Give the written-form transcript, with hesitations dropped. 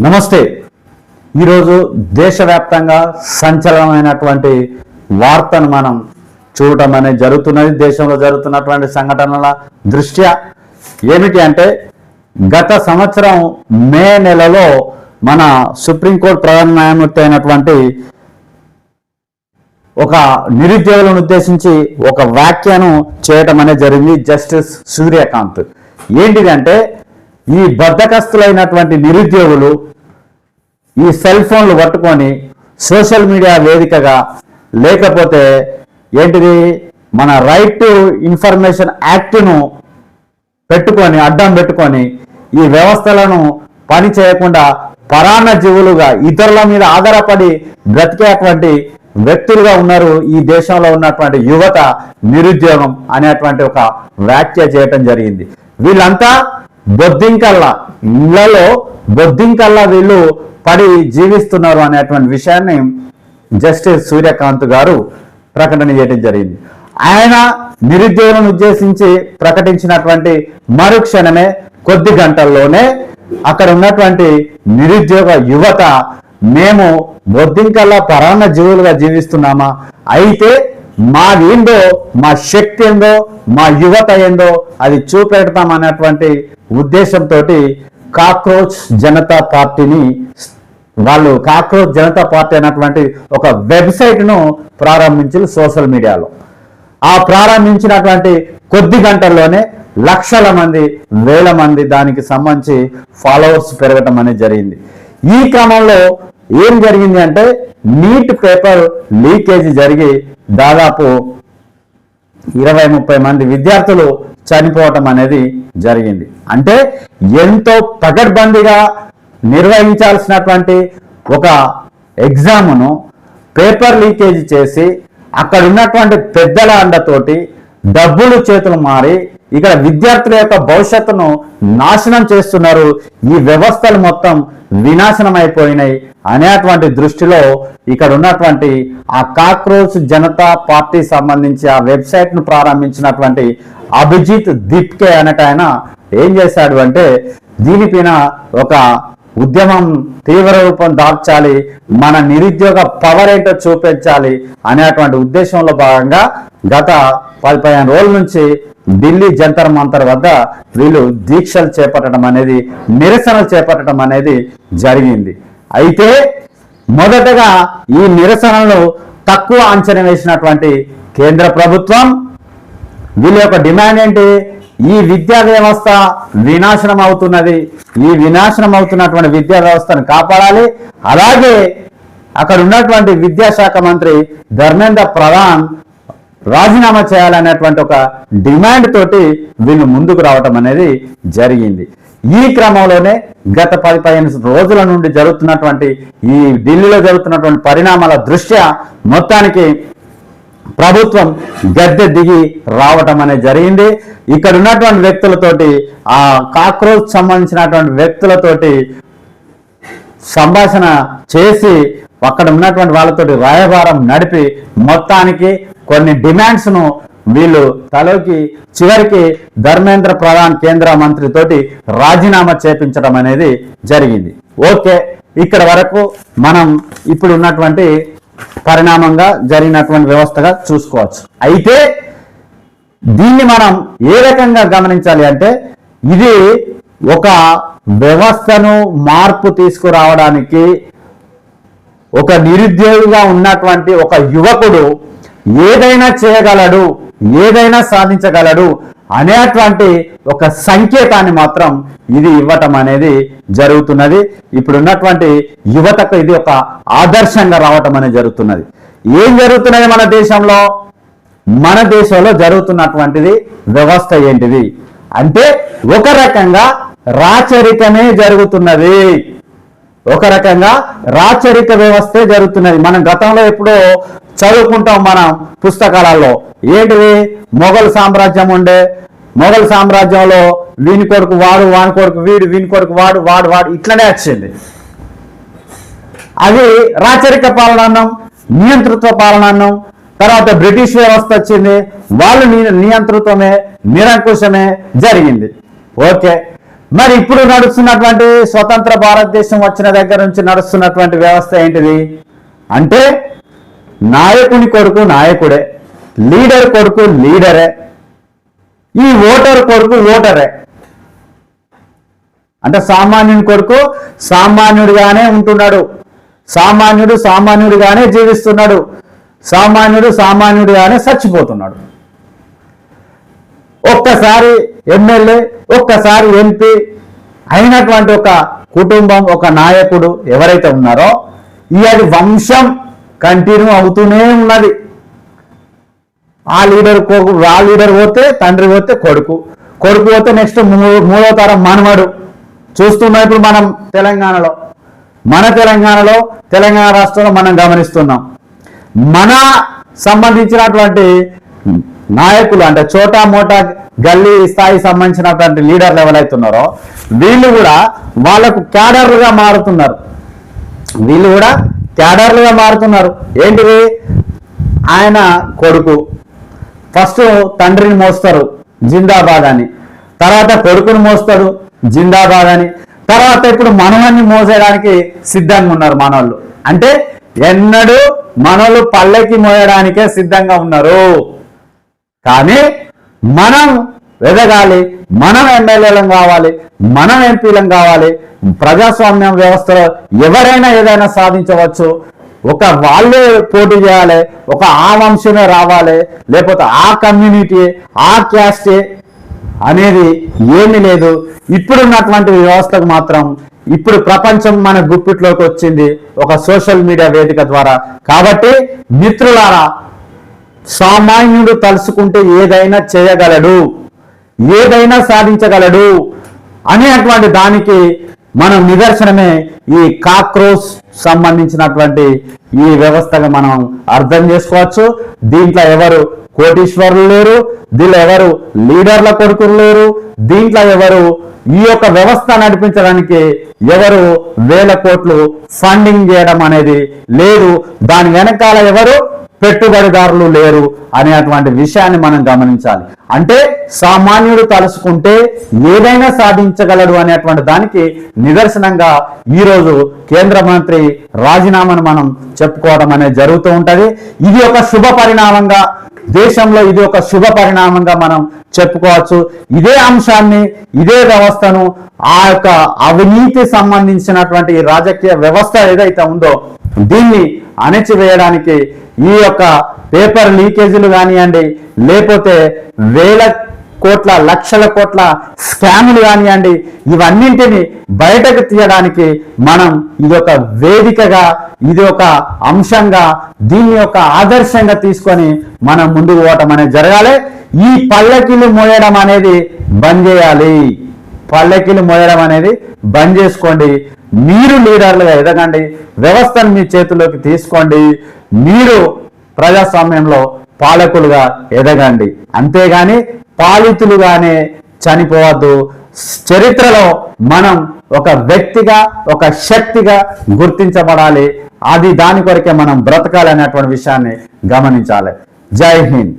నమస్తే. ఈరోజు దేశవ్యాప్తంగా సంచలనమైనటువంటి వార్తను మనం చూడటం అనేది జరుగుతున్నది. దేశంలో జరుగుతున్నటువంటి సంఘటనల దృష్ట్యా ఏమిటి అంటే, గత సంవత్సరం మే నెలలో మన సుప్రీంకోర్టు ప్రధాన న్యాయమూర్తి అయినటువంటి ఒక నిరుద్యోగులను ఉద్దేశించి ఒక వ్యాఖ్యను చేయటం అనేది జరిగింది. జస్టిస్ సూర్యకాంత్ ఏంటిదంటే, ఈ బద్ధకస్తులైనటువంటి నిరుద్యోగులు ఈ సెల్ ఫోన్లు పట్టుకొని సోషల్ మీడియా వేదికగా, లేకపోతే ఏంటిది మన రైట్ టు ఇన్ఫర్మేషన్ యాక్ట్ను పెట్టుకొని అడ్డం పెట్టుకొని ఈ వ్యవస్థలను పని చేయకుండా పరాన్న జీవులుగా ఇతరుల మీద ఆధారపడి బ్రతికేటువంటి వ్యక్తులుగా ఉన్నారు ఈ దేశంలో ఉన్నటువంటి యువత. నిరుద్యోగం అనేటువంటి ఒక వ్యాఖ్య చేయటం జరిగింది. వీళ్ళంతా బొద్దింకల్లా, ఇళ్లలో బొద్దింకల్లా వీళ్ళు పడి జీవిస్తున్నారు అనేటువంటి విషయాన్ని జస్టిస్ సూర్యకాంత్ గారు ప్రకటన చేయడం జరిగింది. ఆయన నిరుద్యోగులను ఉద్దేశించి ప్రకటించినటువంటి మరుక్షణమే కొద్ది గంటల్లోనే అక్కడ ఉన్నటువంటి నిరుద్యోగ యువత, మేము బొద్దింకల్లా పరాన్న జీవులుగా జీవిస్తున్నామా, అయితే మాదేందో, మా శక్తి ఏందో, మా యువత ఏందో అది చూపెడతామనేటువంటి ఉద్దేశంతో కాక్రోచ్ జనతా పార్టీని కాక్రోచ్ జనతా పార్టీ అనేటువంటి ఒక వెబ్సైట్ను ప్రారంభించారు సోషల్ మీడియాలో. ఆ ప్రారంభించినటువంటి కొద్ది గంటల్లోనే లక్షల మంది, వేల మంది దానికి సంబంధించి ఫాలోవర్స్ పెరగటం అనేది జరిగింది. ఈ క్రమంలో ఏం జరిగింది అంటే, నీట్ పేపర్ లీకేజీ జరిగి దాదాపు 20-30 మంది విద్యార్థులు చనిపోవటం అనేది జరిగింది. అంటే ఎంతో పకడ్బందీగా నిర్వహించాల్సినటువంటి ఒక ఎగ్జామ్ను పేపర్ లీకేజీ చేసి అక్కడ ఉన్నటువంటి పెద్దల అండతోటి డబ్బులు చేతులు మారి ఇక్కడ విద్యార్థుల యొక్క భవిష్యత్తును నాశనం చేస్తున్నారు. ఈ వ్యవస్థలు మొత్తం వినాశనం అయిపోయినాయి అనేటువంటి దృష్టిలో ఇక్కడ ఉన్నటువంటి ఆ కాక్రోచ్ జనతా పార్టీ సంబంధించి ఆ వెబ్సైట్ను ప్రారంభించినటువంటి అభిజిత్ దీప్కే అనేట ఆయన ఏం చేశాడు అంటే, దీనిపైన ఒక ఉద్యమం తీవ్ర రూపం దాల్చాలి, మన నిరుద్యోగ పవర్ ఏంటో చూపించాలి అనేటువంటి ఉద్దేశంలో భాగంగా గత 15 రోజుల నుంచి ఢిల్లీ జంతర్ మంతర్ వద్ద వీళ్ళు దీక్షలు చేపట్టడం అనేది, నిరసనలు చేపట్టడం అనేది జరిగింది. అయితే మొదటగా ఈ నిరసనలు తక్కువ అంచనా వేసినటువంటి కేంద్ర ప్రభుత్వం వీళ్ళ యొక్క డిమాండ్ ఏంటి, ఈ విద్యా వ్యవస్థ వినాశనం అవుతున్నది, ఈ వినాశనం అవుతున్నటువంటి విద్యా వ్యవస్థను కాపాడాలి, అలాగే అక్కడ ఉన్నటువంటి విద్యాశాఖ మంత్రి ధర్మేంద్ర ప్రధాన్ రాజీనామా చేయాలనేటువంటి ఒక డిమాండ్ తోటి వీళ్ళు ముందుకు రావటం అనేది జరిగింది. ఈ క్రమంలోనే గత 15 రోజుల నుండి జరుగుతున్నటువంటి ఈ ఢిల్లీలో జరుగుతున్నటువంటి పరిణామాల దృష్ట్యా మొత్తానికి ప్రభుత్వం గద్దె దిగి రావటం అనేది జరిగింది. ఇక్కడ ఉన్నటువంటి వ్యక్తులతోటి, ఆ కాక్రోచ్ సంబంధించినటువంటి వ్యక్తులతోటి సంభాషణ చేసి అక్కడ ఉన్నటువంటి వాళ్ళతోటి రాయబారం నడిపి మొత్తానికి కొన్ని డిమాండ్స్ను వీళ్ళు తలోకి చివరికి ధర్మేంద్ర ప్రధాన్ కేంద్ర మంత్రితోటి రాజీనామా చేపించడం అనేది జరిగింది. ఓకే, ఇక్కడ వరకు మనం ఇప్పుడు ఉన్నటువంటి పరిణామంగా జరిగినటువంటి వ్యవస్థగా చూసుకోవచ్చు. అయితే దీన్ని మనం ఏ రకంగా గమనించాలి అంటే, ఇది ఒక వ్యవస్థను మార్పు తీసుకురావడానికి ఒక నిరుద్యోగిగా ఉన్నటువంటి ఒక యువకుడు ఏదైనా చేయగలడు, ఏదైనా సాధించగలడు అనేటువంటి ఒక సంకేతాన్ని మాత్రం ఇది ఇవ్వటం అనేది జరుగుతున్నది. ఇప్పుడు ఉన్నటువంటి యువతకు ఇది ఒక ఆదర్శంగా రావటం అనేది జరుగుతున్నది. ఏం జరుగుతున్నది మన దేశంలో? మన దేశంలో జరుగుతున్నటువంటిది వ్యవస్థ ఏంటిది అంటే, ఒక రకంగా రాచరికమే జరుగుతున్నది, ఒక రకంగా రాచరిక వ్యవస్థే జరుగుతున్నది. మనం గతంలో ఎప్పుడో చదువుకుంటాం మనం పుస్తకాలలో, ఏంటిది మొఘల్ సామ్రాజ్యం ఉండే, మొఘల్ సామ్రాజ్యంలో వీని కొడుకు వాడు, వాని కొడుకు వీడు, వీని కొడుకు వాడు, వాడు వాడు ఇట్లనే వచ్చింది. అది రాచరిక పాలన అన్నాం, నియంతృత్వ పాలన అన్నాం. తర్వాత బ్రిటిష్ వ్యవస్థ వచ్చింది, వాళ్ళు నియంతృత్వమే, నిరంకుశమే జరిగింది. ఓకే, మరి ఇప్పుడు నడుస్తున్నటువంటి స్వతంత్ర భారతదేశం వచ్చిన దగ్గర నుంచి నడుస్తున్నటువంటి వ్యవస్థ ఏంటిది అంటే నాయకుని కొడుకు నాయకుడే, లీడర్ కొడుకు లీడరే, ఈ ఓటర్ కొడుకు ఓటరే. అంటే సామాన్యుని కొడుకు సామాన్యుడిగానే ఉంటున్నాడు, సామాన్యుడు సామాన్యుడిగానే జీవిస్తున్నాడు, సామాన్యుడు సామాన్యుడిగానే చచ్చిపోతున్నాడు. ఒక్కసారి ఎమ్మెల్యే ఒక్కసారి ఎంపీ అయినటువంటి ఒక కుటుంబం ఒక నాయకుడు ఎవరైతే ఉన్నారో అది వంశం కంటిన్యూ అవుతూనే ఉన్నది. ఆ లీడర్ పోతే తండ్రి పోతే కొడుకు, కొడుకు పోతే నెక్స్ట్ మూడో తరం మనవడు. చూస్తున్నాం ఇప్పుడు మనం తెలంగాణ రాష్ట్రంలో మనం గమనిస్తున్నాం. మన సంబంధించినటువంటి నాయకులు అంటే చోటా మోటా గల్లీ స్థాయి సంబంధించినటువంటి లీడర్లు ఎవరైతున్నారో వీళ్ళు కూడా వాళ్ళకు క్యాడర్లుగా మారుతున్నారు. ఏంటిది ఆయన కొడుకు ఫస్ట్ తండ్రిని మోస్తారు జిందాబాద్ అని, తర్వాత కొడుకుని మోస్తాడు జిందాబాద్ అని, తర్వాత ఇప్పుడు మనవన్ని మోసేయడానికి సిద్ధంగా ఉన్నారు మనోళ్ళు. అంటే ఎన్నడూ మనోళ్ళు పల్లెకి మోయడానికే సిద్ధంగా ఉన్నారు. కానీ మనం ఎదగాలి, మనం ఎమ్మెల్యేలం కావాలి, మనం ఎంపీలం కావాలి. ప్రజాస్వామ్య వ్యవస్థలో ఎవరైనా ఏదైనా సాధించవచ్చు. ఒక వాళ్ళే పోటీ చేయాలి, ఒక ఆ వంశమే రావాలి, లేకపోతే ఆ కమ్యూనిటీ ఆ క్యాస్టే అనేది ఏమీ లేదు. ఇప్పుడున్నటువంటి వ్యవస్థకు మాత్రం ఇప్పుడు ప్రపంచం మన గుప్పిట్లోకి వచ్చింది ఒక సోషల్ మీడియా వేదిక ద్వారా. కాబట్టి మిత్రులారా, సామాన్యుడు తలుసుకుంటే ఏదైనా చేయగలడు, ఏదైనా సాధించగలడు అనేటువంటి దానికి మనం నిదర్శనమే ఈ కాక్రోచ్ సంబంధించినటువంటి ఈ వ్యవస్థగా మనం అర్థం చేసుకోవచ్చు. దీంట్లో ఎవరు కోటీశ్వరులు లేరు, దీంట్లో ఎవరు లీడర్ల కొడుకులు లేరు, దీంట్లో ఎవరు ఈ యొక్క వ్యవస్థ నడిపించడానికి ఎవరు వేల కోట్లు ఫండింగ్ చేయడం అనేది లేదు, దాని వెనకాల ఎవరు పెట్టుబడిదారులు లేరు అనేటువంటి విషయాన్ని మనం గమనించాలి. అంటే సామాన్యుడు తలుసుకుంటే ఏదైనా సాధించగలడు అనేటువంటి దానికి నిదర్శనంగా ఈరోజు కేంద్ర మంత్రి రాజీనామాను మనం చెప్పుకోవడం అనేది జరుగుతూ ఉంటది. ఇది ఒక శుభ పరిణామంగా దేశంలో ఇది ఒక శుభ పరిణామంగా మనం చెప్పుకోవచ్చు. ఇదే అంశాన్ని ఇదే వ్యవస్థను ఆ యొక్క అవినీతి సంబంధించినటువంటి రాజకీయ వ్యవస్థ ఏదైతే ఉందో దీన్ని అణచివేయడానికి ఈ యొక్క పేపర్ లీకేజీలు కానివ్వండి, లేకపోతే వేల కోట్ల లక్షల కోట్ల స్కాములు కానివ్వండి, ఇవన్నింటినీ బయటకు తీయడానికి మనం ఇది ఒక వేదికగా, ఇది ఒక అంశంగా, దీన్ని ఒక ఆదర్శంగా తీసుకొని మనం ముందుకు పోవటం అనేది జరగాలి. ఈ పల్లకిలు మోయడం అనేది బంద్ చేయాలి, పల్లకిలు మోయడం అనేది బంద్ చేసుకోండి. మీరు లీడర్లుగా ఎదగండి, వ్యవస్థను మీ చేతుల్లోకి తీసుకోండి, మీరు ప్రజాస్వామ్యంలో పాలకులుగా ఎదగండి. అంతేగాని పాలితులుగానే చనిపోవద్దు. చరిత్రలో మనం ఒక వ్యక్తిగా ఒక శక్తిగా గుర్తించబడాలి. అది దాని కొరకే మనం బ్రతకాలి అనేటువంటి విషయాన్ని గమనించాలి. జై హింద్.